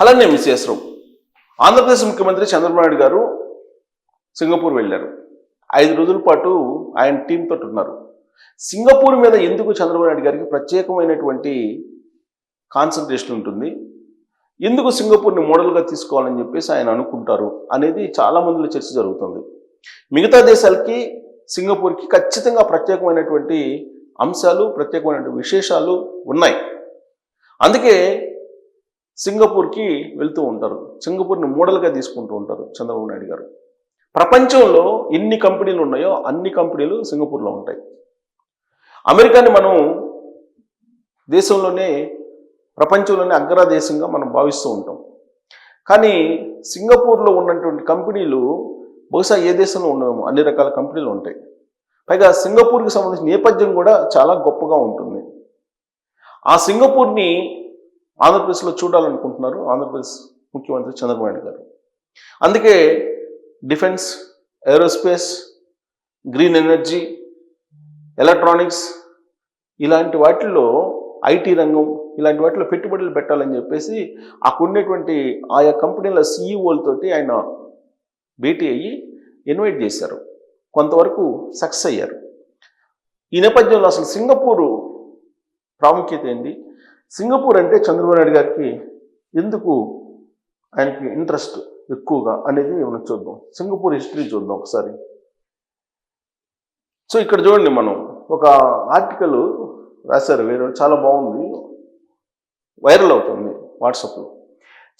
అలానే మిస్ రావు. ఆంధ్రప్రదేశ్ ముఖ్యమంత్రి చంద్రబాబు నాయుడు గారు సింగపూర్ వెళ్ళారు. 5 రోజుల పాటు ఆయన టీంతో ఉన్నారు. సింగపూర్ మీద ఎందుకు చంద్రబాబు నాయుడు గారికి ప్రత్యేకమైనటువంటి కాన్సన్ట్రేషన్ ఉంటుంది, ఎందుకు సింగపూర్ని మోడల్గా తీసుకోవాలని చెప్పేసి ఆయన అనుకుంటారు అనేది చాలా మందిలో చర్చ జరుగుతుంది. మిగతా దేశాలకి సింగపూర్కి ఖచ్చితంగా ప్రత్యేకమైనటువంటి అంశాలు, ప్రత్యేకమైనటువంటి విశేషాలు ఉన్నాయి. అందుకే సింగపూర్కి వెళ్తూ ఉంటారు. సింగపూర్ని మోడల్గా తీసుకుంటూ ఉంటారు చంద్రబాబు నాయుడు గారు. ప్రపంచంలో ఎన్ని కంపెనీలు ఉన్నాయో అన్ని కంపెనీలు సింగపూర్లో ఉంటాయి. అమెరికాని మనం దేశంలోనే, ప్రపంచంలోనే అగ్రదేశంగా మనం భావిస్తూ ఉంటాం. కానీ సింగపూర్లో ఉన్నటువంటి కంపెనీలు బహుశా ఏ దేశంలో ఉండవేమో అన్ని రకాల కంపెనీలు ఉంటాయి. పైగా సింగపూర్కి సంబంధించిన నేపథ్యం కూడా చాలా గొప్పగా ఉంటుంది. ఆ సింగపూర్ని ఆంధ్రప్రదేశ్లో చూడాలనుకుంటున్నారు ఆంధ్రప్రదేశ్ ముఖ్యమంత్రి చంద్రబాబు నాయుడు గారు. అందుకే defence, aerospace, green energy, electronics ఇలాంటి వాటిల్లో, ఐటీ రంగం ఇలాంటి వాటిలో పెట్టుబడులు పెట్టాలని చెప్పేసి అక్కడ ఉండేటువంటి ఆయా కంపెనీల సీఈఓలతోటి ఆయన భేటీ అయ్యి ఇన్వైట్ చేశారు. కొంతవరకు సక్సెస్ అయ్యారు. ఈ నేపథ్యంలో అసలు సింగపూరు ప్రాముఖ్యత ఏంటి, సింగపూర్ అంటే చంద్రబాబు నాయుడు గారికి ఎందుకు ఆయనకి ఇంట్రెస్ట్ ఎక్కువగా అనేది మనం చూద్దాం. సింగపూర్ హిస్టరీ చూద్దాం ఒకసారి. సో ఇక్కడ చూడండి, మనం ఒక ఆర్టికల్ రాశారు, వేరే చాలా బాగుంది, వైరల్ అవుతుంది వాట్సాప్లో.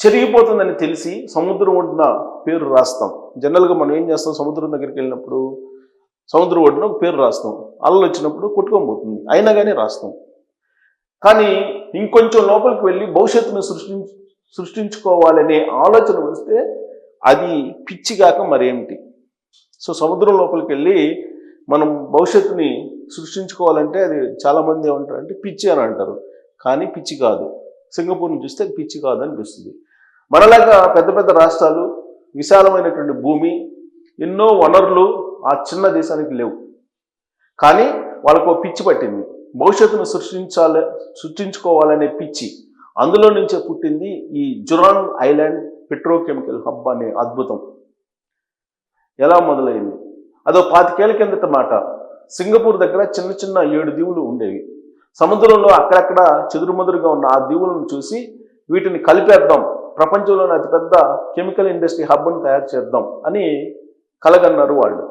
చెరిగిపోతుందని తెలిసి సముద్రం ఒడ్డున పేరు రాస్తాం. జనరల్గా మనం ఏం చేస్తాం, సముద్రం దగ్గరికి వెళ్ళినప్పుడు సముద్రం ఒడ్డున ఒక పేరు రాస్తాం, అలలు వచ్చినప్పుడు కొట్టుకోబోతుంది, అయినా కానీ రాస్తాం. కానీ ఇంకొంచెం లోపలికి వెళ్ళి భవిష్యత్తును సృష్టించుకోవాలనే ఆలోచన వస్తే అది పిచ్చిగాక మరేమిటి. సో సముద్రం లోపలికి వెళ్ళి మనం భవిష్యత్తుని సృష్టించుకోవాలంటే అది చాలామంది ఏమంటారు అంటే పిచ్చి అని అంటారు. కానీ పిచ్చి కాదు. సింగపూర్ని చూస్తే పిచ్చి కాదు అనిపిస్తుంది. మనలాగా పెద్ద పెద్ద రాష్ట్రాలు, విశాలమైనటువంటి భూమి, ఎన్నో వనరులు ఆ చిన్న దేశానికి లేవు. కానీ వాళ్ళకు పిచ్చి పట్టింది, భవిష్యత్తును సృష్టించుకోవాలనే పిచ్చి. అందులో నుంచే పుట్టింది ఈ జురాంగ్ ఐలాండ్ పెట్రోకెమికల్ హబ్ అనే అద్భుతం. ఎలా మొదలైంది? అదో 25 ఏళ్ల కిందట మాట. సింగపూర్ దగ్గర చిన్న చిన్న 7 దీవులు ఉండేవి. సముద్రంలో అక్కడక్కడ చెదురుమదురుగా ఉన్న ఆ దీవులను చూసి వీటిని కలిపేద్దాం, ప్రపంచంలోని అతిపెద్ద కెమికల్ ఇండస్ట్రీ హబ్ను తయారు చేద్దాం అని కలగన్నారు వాళ్ళు.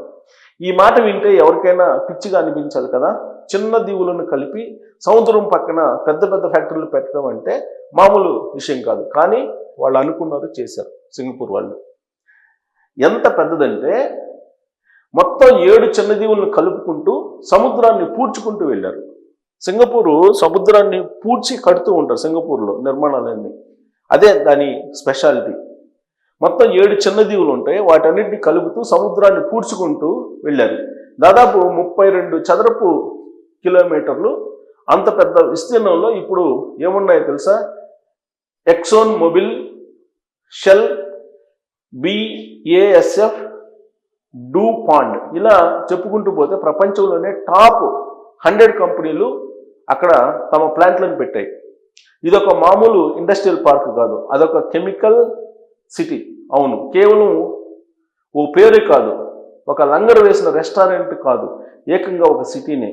ఈ మాట వింటే ఎవరికైనా పిచ్చిగా అనిపించాలి కదా. చిన్న దీవులను కలిపి సముద్రం పక్కన పెద్ద పెద్ద ఫ్యాక్టరీలు పెట్టడం అంటే మామూలు విషయం కాదు. కానీ వాళ్ళు అనుకున్నారు, చేశారు. సింగపూర్ వాళ్ళు ఎంత పెద్దదంటే మొత్తం 7 చిన్న దీవులను కలుపుకుంటూ సముద్రాన్ని పూడ్చుకుంటూ వెళ్ళారు. సింగపూరు సముద్రాన్ని పూడ్చి కడుతూ ఉంటారు సింగపూర్లో నిర్మాణాలన్నీ. అదే దాని స్పెషాలిటీ. మొత్తం 7 చిన్న దీవులు ఉంటాయి, వాటన్నిటిని కలుపుతూ సముద్రాన్ని పూడ్చుకుంటూ వెళ్ళారు. దాదాపు 32 చదరపు కిలోమీటర్లు అంత పెద్ద విస్తీర్ణంలో ఇప్పుడు ఏమున్నాయో తెలుసా? ఎక్సోన్ మొబిల్, షెల్, BASF, డూపాంట్, ఇలా చెప్పుకుంటూ పోతే ప్రపంచంలోనే టాప్ 100 కంపెనీలు అక్కడ తమ ప్లాంట్లను పెట్టాయి. ఇదొక మామూలు ఇండస్ట్రియల్ పార్క్ కాదు, అదొక కెమికల్ సిటీ. అవును, కేవలం ఓ పేరే కాదు, ఒక లంగర్ వేసిన రెస్టారెంట్ కాదు, ఏకంగా ఒక సిటీనే.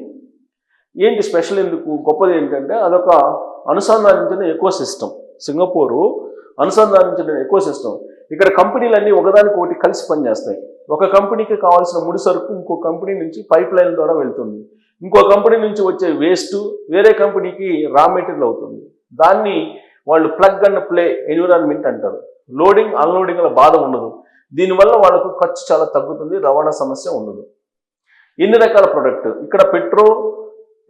ఏంటి స్పెషల్, ఎందుకు గొప్పది ఏంటంటే అదొక అనుసంధానించిన ఎకో సిస్టమ్. సింగపూరు అనుసంధానించిన ఎకో సిస్టమ్. ఇక్కడ కంపెనీలన్నీ ఒకదానికి ఒకటి కలిసి పనిచేస్తాయి. ఒక కంపెనీకి కావాల్సిన ముడి సరుకు ఇంకో కంపెనీ నుంచి పైప్ లైన్ ద్వారా వెళ్తుంది. ఇంకో కంపెనీ నుంచి వచ్చే వేస్ట్ వేరే కంపెనీకి రా మెటీరియల్ అవుతుంది. దాన్ని వాళ్ళు ప్లగ్ అండ్ ప్లే ఎన్విరాన్మెంట్ అంటారు. లోడింగ్ అన్లోడింగ్ల బాధ ఉండదు. దీనివల్ల వాళ్ళకు ఖర్చు చాలా తగ్గుతుంది, రవాణా సమస్య ఉండదు. ఎన్ని రకాల ప్రొడక్ట్ ఇక్కడ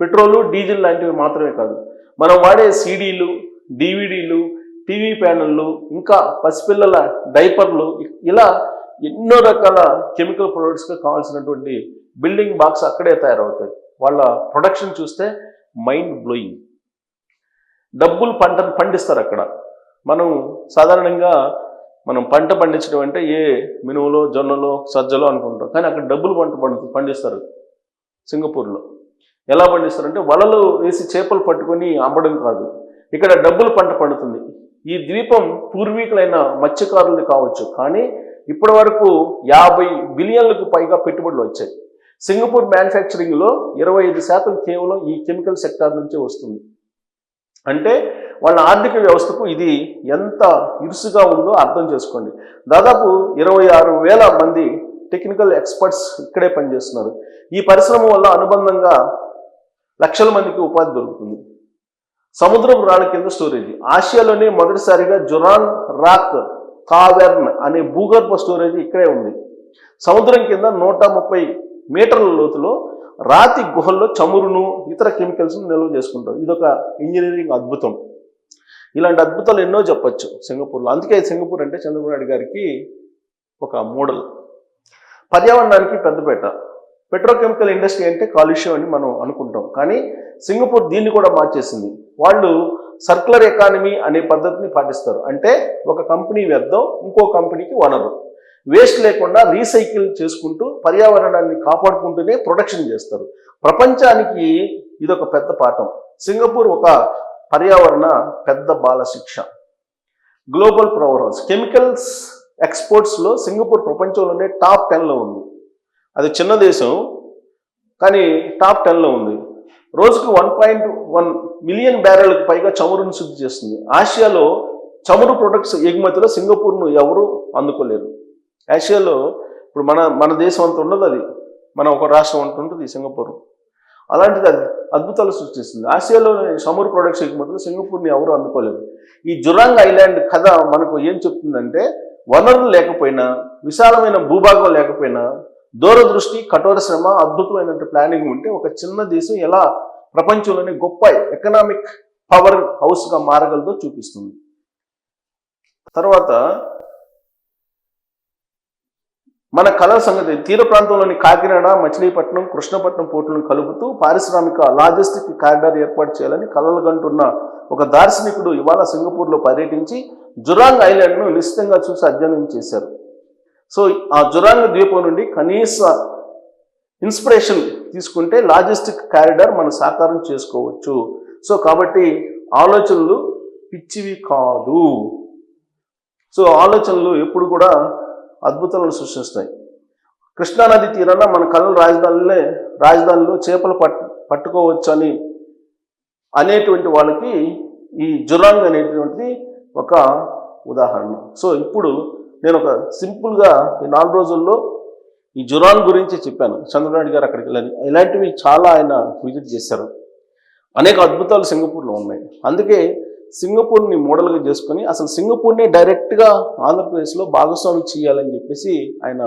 పెట్రోలు, డీజిల్ లాంటివి మాత్రమే కాదు, మనం వాడే సీడీలు, డివిడీలు, టీవీ ప్యానెళ్ళు, ఇంకా పసిపిల్లల డైపర్లు, ఇలా ఎన్నో రకాల కెమికల్ ప్రొడక్ట్స్కి కావాల్సినటువంటి బిల్డింగ్ బాక్స్ అక్కడే తయారవుతాయి. వాళ్ళ ప్రొడక్షన్ చూస్తే మైండ్ బ్లోయింగ్. డబ్బులు పంటను పండిస్తారు అక్కడ. మనం సాధారణంగా పంట పండించడం అంటే ఏ మినుములో, జొన్నలో, సజ్జలో అనుకుంటాం. కానీ అక్కడ డబ్బులు పండిస్తారు సింగపూర్లో. ఎలా పండిస్తారంటే వలలు వేసి చేపలు పట్టుకొని అమ్మడం కాదు, ఇక్కడ డబ్బులు పంట పండుతుంది. ఈ ద్వీపం పూర్వీకులైన మత్స్యకారులది కావచ్చు, కానీ ఇప్పటి వరకు 50 బిలియన్లకు పైగా పెట్టుబడులు వచ్చాయి. సింగపూర్ మ్యానుఫ్యాక్చరింగ్లో 25% కేవలం ఈ కెమికల్ సెక్టార్ నుంచే వస్తుంది. అంటే వాళ్ళ ఆర్థిక వ్యవస్థకు ఇది ఎంత ఇరుసుగా ఉందో అర్థం చేసుకోండి. దాదాపు 26,000 మంది టెక్నికల్ ఎక్స్పర్ట్స్ ఇక్కడే పనిచేస్తున్నారు. ఈ పరిశ్రమ వల్ల అనుబంధంగా లక్షల మందికి ఉపాధి దొరుకుతుంది. సముద్రపు రాళ్ళ కింద స్టోరేజ్. ఆసియాలోనే మొదటిసారిగా జురాంగ్ రాక్ కావెర్న్ అనే భూగర్భ స్టోరేజ్ ఇక్కడే ఉంది. సముద్రం కింద 130 మీటర్ల లోతులో రాతి గుహల్లో చమురును ఇతర కెమికల్స్ను నిల్వ చేసుకుంటారు. ఇదొక ఇంజనీరింగ్ అద్భుతం. ఇలాంటి అద్భుతాలు ఎన్నో చెప్పచ్చు సింగపూర్లో. అందుకే సింగపూర్ అంటే చంద్రబాబు నాయుడు గారికి ఒక మోడల్. పర్యావరణానికి పెద్దపేట. పెట్రోకెమికల్ ఇండస్ట్రీ అంటే కాలుష్యం అని మనం అనుకుంటాం, కానీ సింగపూర్ దీన్ని కూడా మార్చేసింది. వాళ్ళు సర్క్యులర్ ఎకానమీ అనే పద్ధతిని పాటిస్తారు. అంటే ఒక కంపెనీ వ్యర్థం ఇంకో కంపెనీకి వనరు. వేస్ట్ లేకుండా రీసైకిల్ చేసుకుంటూ పర్యావరణాన్ని కాపాడుకుంటూనే ప్రొడక్షన్ చేస్తారు. ప్రపంచానికి ఇదొక పెద్ద పాఠం. సింగపూర్ ఒక పర్యావరణ పెద్ద బాల శిక్ష. Global power house. కెమికల్స్ ఎక్స్పోర్ట్స్లో సింగపూర్ ప్రపంచంలోనే టాప్ 10లో ఉంది. అది చిన్న దేశం, కానీ టాప్ 10లో ఉంది. రోజుకు 1.1 మిలియన్ బ్యారెల్కి పైగా చమురును శుద్ధి చేస్తుంది. ఆసియాలో చమురు ప్రొడక్ట్స్ ఎగుమతిలో సింగపూర్ను ఎవరు అందుకోలేరు. ఆసియాలో ఇప్పుడు మన దేశం అంత ఉండదు, అది మన ఒక రాష్ట్రం అంత ఉంటుంది సింగపూర్. అలాంటిది అది అద్భుతాలు సృష్టిస్తుంది. ఆసియాలో చమురు ప్రొడక్ట్స్ ఎగుమతిలో సింగపూర్ని ఎవరు అందుకోలేరు. ఈ జురాంగ్ ఐలాండ్ కథ మనకు ఏం చెప్తుందంటే, వనరులు లేకపోయినా, విశాలమైన భూభాగం లేకపోయినా, దూరదృష్టి, కఠోర శ్రమ, అద్భుతమైన ప్లానింగ్ ఉంటే ఒక చిన్న దేశం ఎలా ప్రపంచంలోనే గొప్ప ఎకనామిక్ పవర్ హౌస్గా మారగలదో చూపిస్తుంది. తర్వాత మన కళల సంగతి. తీర ప్రాంతంలోని కాకినాడ, మచిలీపట్నం, కృష్ణపట్నం పోర్టులను కలుపుతూ పారిశ్రామిక లాజిస్టిక్ కారిడార్ ఏర్పాటు చేయాలని కలలుగంటున్న ఒక దార్శనికుడు ఇవాళ సింగపూర్లో పర్యటించి జురాంగ్ ఐలాండ్ను నిశ్చితంగా చూసి అధ్యయనం చేశారు. సో ఆ జురాంగ్ ద్వీపం నుండి కనీస ఇన్స్పిరేషన్ తీసుకుంటే లాజిస్టిక్ కారిడార్ మనం సాకారం చేసుకోవచ్చు. సో కాబట్టి ఆలోచనలు పిచ్చివి కాదు. సో ఆలోచనలు ఎప్పుడు కూడా అద్భుతాలను సృష్టిస్తాయి. కృష్ణానది తీరాన మన కళల రాజధానిలో చేపలు పట్టుకోవచ్చు అనేటువంటి వాళ్ళకి ఈ జురాంగ్ అనేటువంటిది ఒక ఉదాహరణ. సో ఇప్పుడు నేను ఒక సింపుల్గా ఈ 4 రోజుల్లో ఈ జురాంగ్ గురించి చెప్పాను. చంద్రబాబు నాయుడు గారు అక్కడికి వెళ్ళాలి. ఇలాంటివి చాలా ఆయన విజిట్ చేశారు. అనేక అద్భుతాలు సింగపూర్లో ఉన్నాయి. అందుకే సింగపూర్ని మోడల్గా చేసుకొని అసలు సింగపూర్ని డైరెక్ట్గా ఆంధ్రప్రదేశ్లో భాగస్వామి చేయాలని చెప్పేసి ఆయన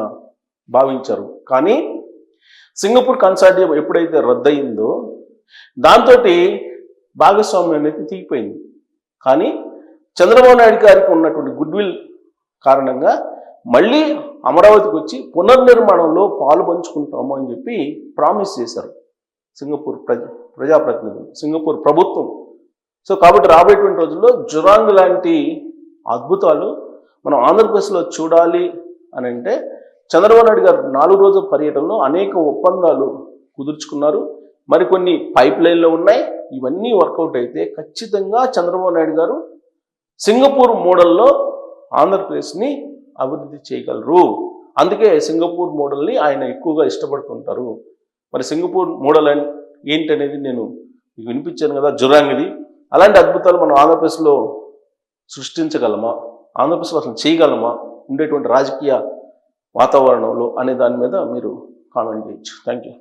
భావించారు. కానీ సింగపూర్ కన్సార్టియం ఎప్పుడైతే రద్దయిందో దాంతో భాగస్వామ్యం అనేది తీగిపోయింది. కానీ చంద్రబాబు నాయుడు గారికి ఉన్నటువంటి గుడ్ విల్ కారణంగా మళ్ళీ అమరావతికి వచ్చి పునర్నిర్మాణంలో పాలు పంచుకుంటాము అని చెప్పి ప్రామిస్ చేశారు సింగపూర్ ప్రజాప్రతినిధులు, సింగపూర్ ప్రభుత్వం. సో కాబట్టి రాబోయేటువంటి రోజుల్లో జురాంగ్ లాంటి అద్భుతాలు మనం ఆంధ్రప్రదేశ్లో చూడాలి అని అంటే చంద్రబాబు నాయుడు గారు 4 రోజుల పర్యటనలో అనేక ఒప్పందాలు కుదుర్చుకున్నారు. మరికొన్ని పైప్ లైన్లో ఉన్నాయి. ఇవన్నీ వర్కౌట్ అయితే ఖచ్చితంగా చంద్రబాబు నాయుడు గారు సింగపూర్ మోడల్లో ఆంధ్రప్రదేశ్ని అభివృద్ధి చేయగలరు. అందుకే సింగపూర్ మోడల్ని ఆయన ఎక్కువగా ఇష్టపడుతుంటారు. మరి సింగపూర్ మోడల్ ఏంటనేది నేను మీకు వినిపించాను కదా, జురాంగ్ది. అలాంటి అద్భుతాలు మనం ఆంధ్రప్రదేశ్లో సృష్టించగలమా, ఆంధ్రప్రదేశ్లో అసలు చేయగలమా ఉండేటువంటి రాజకీయ వాతావరణంలో అనే దాని మీద మీరు కామెంట్ చేయొచ్చు. Thank you.